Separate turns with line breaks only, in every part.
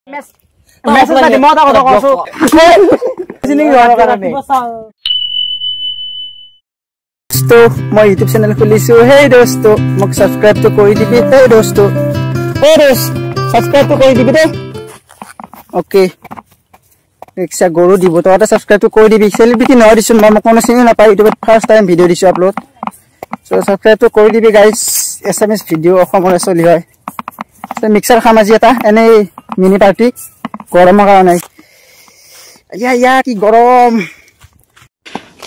message দি মই কথা কৈছো চিনিং হোৱাৰ কাৰণে তো মই ইউটিউব চেনেল খুলিছো হেই দোস্ত মোক সাবস্ক্ৰাইব তো কৰি দিবি হেই দোস্ত সাবস্ক্ৰাইব তো কৰি দিবি দে ওকে একসা গৰু দিব তো এটা সাবস্ক্ৰাইব তো কৰি দিবি সেলিব্ৰিটি নহয় দিছো মই মোক কোনো চিনি নাপাই ইউটিউবত ফাৰ্স্ট টাইম ভিডিও দিছো আপলোড সো সাবস্ক্ৰাইব তো কৰি দিবি গাইস এসএমএস ভিডিও অসমৰে চলি হয় মিক্সাৰ খামাজি এটা এনে মিনি পাৰ্টি গৰমৰ কাৰণে ইয়া কি গৰম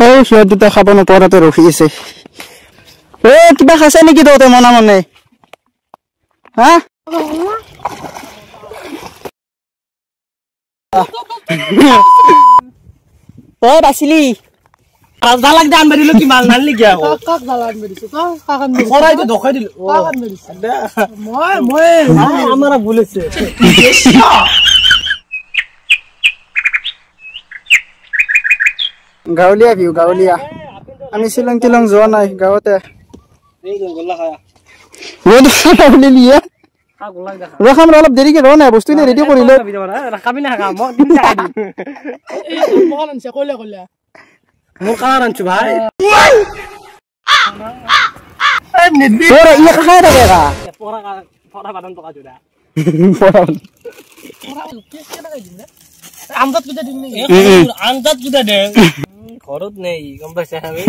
এই সিহঁত দুটা খাব নপৰাতে ৰখি আছে কিবা খাইছে নেকি তহঁতে মনে মনে হা বাচিলি জালাক দান মাৰিলো কি মাল নাল নেকি আকৌ কাক জালান মাৰিছো কাক খৰাইটো ধখাই দিলো কাক মাৰিছো মই আমাৰা ভুল হৈছে গাঁৱলীয়া ভিউ গাঁৱলীয়া আমি শিলং তিলং যোৱা নাই গাঁৱতে অলপ দেৰিকে ৰ নাই বস্তু ৰেডি কৰিলো মোৰ কাৰ আনছো ভাই ঘৰত নেই গম পাইছা আমি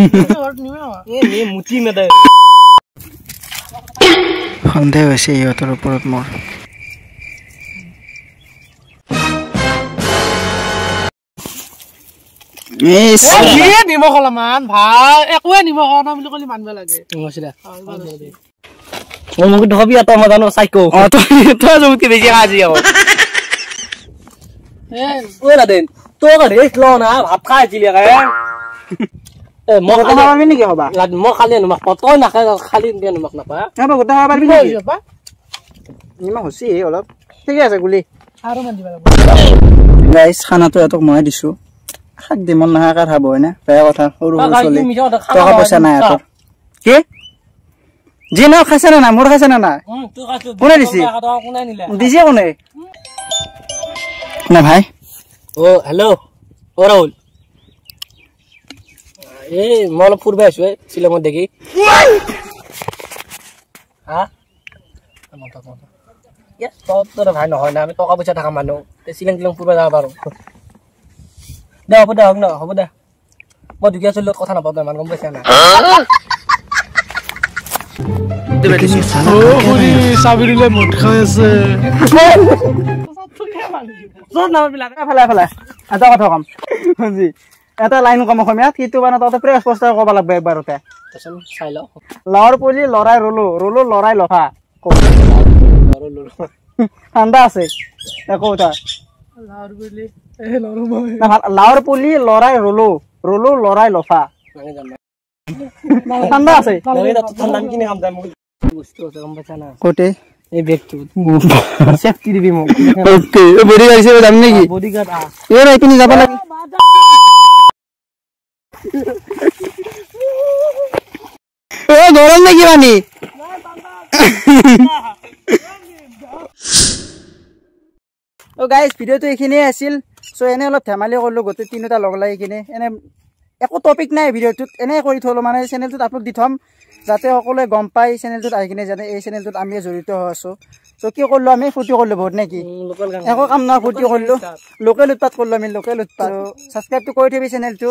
মুঠি মেদে সন্দেহ হৈছে ইহঁতৰ ওপৰত মোৰ নিমখ অলপমান ভাল একোৱে নিমখ বুলি কলি মানব লাগে মোক ধবি এটা মই জানো চাইকো তই জমকে বেছি আজি দেন তোক ৰেষ্ট ল না ভাত খাই আছিলি মই খালি নেকি হবা মই খালি নিমখ তই নাখাই খালি নিমখ নাপা গোটা খাব পাৰিবি নিমখ হৈছে অলপ ঠিকে আছে গুলি আৰু মান দিবা গাইছ খানাটো এতক মই দিছো খাক দি মন নাহা কাৰ খাব হয় না বেয়া কথা সৰু চলি টকা পইচা নাই আতৰ কি জি না খাইছে না মোৰ খাইছে না না কোনে দিছি দিছে কোনে না ভাই ও হেল্ল' ও ৰাহুল এই মই অলপ ফুৰবা আছো শ্বিলঙত দেখি হা তোৰ ভাই নহয় না আমি টকা পইচা থকা মানুহ শ্বিলং তিলং ফুৰবা যাব পাৰো দে হ'ব দে হ'ব দে মই দুখীয়া চলিত কথা নাপাওঁ ইমান গম পাইছা না চাবিৰিলে মুঠ খাই আছে এটা কথা কম এটা লাইন কম অসমীয়াত সিটো মানে তহঁতে প্ৰেছ পষ্টাৰ ক'ব লাগব একবাৰতে চাই ল লাৱৰ পুলি লৰাই ৰলো ৰলো লৰাই লফা ঠাণ্ডা আছে একো কথা লাৱৰ পুলি লৰাই ৰলো ৰলো লৰাই লফা ঠাণ্ডা আছে কতে এই বেগটো সেফটি দিবি মোক ওকে বডি গাইছে যাম নেকি বডি গার্ড এ রে তুমি যাব লাগি ও গরম নাকি বানি ও গাইস ভিডিওটো এখানে আছিল সো এনে অলপ ধেমালি করলো গতে তিনটা লগ লাগি কিনে এনে একো টপিক নাই ভিডিওটোত এনে কৰি থলো মানে চেনেলটোত আপলোড দি থম যাতে সকলোৱে গম পাই চেনেলটোত আহি কিনে জানে এই চেনেলটোত আমি জড়িত হৈ আছো তো কি করলো আমি ফুটি করলো বহুত নাকি একো কাম না ফুটি করলো লোকেল উৎপাত করলো আমি লোকেল উৎপাত সাবস্ক্রাইব তো কৰি থবি চেনেলটো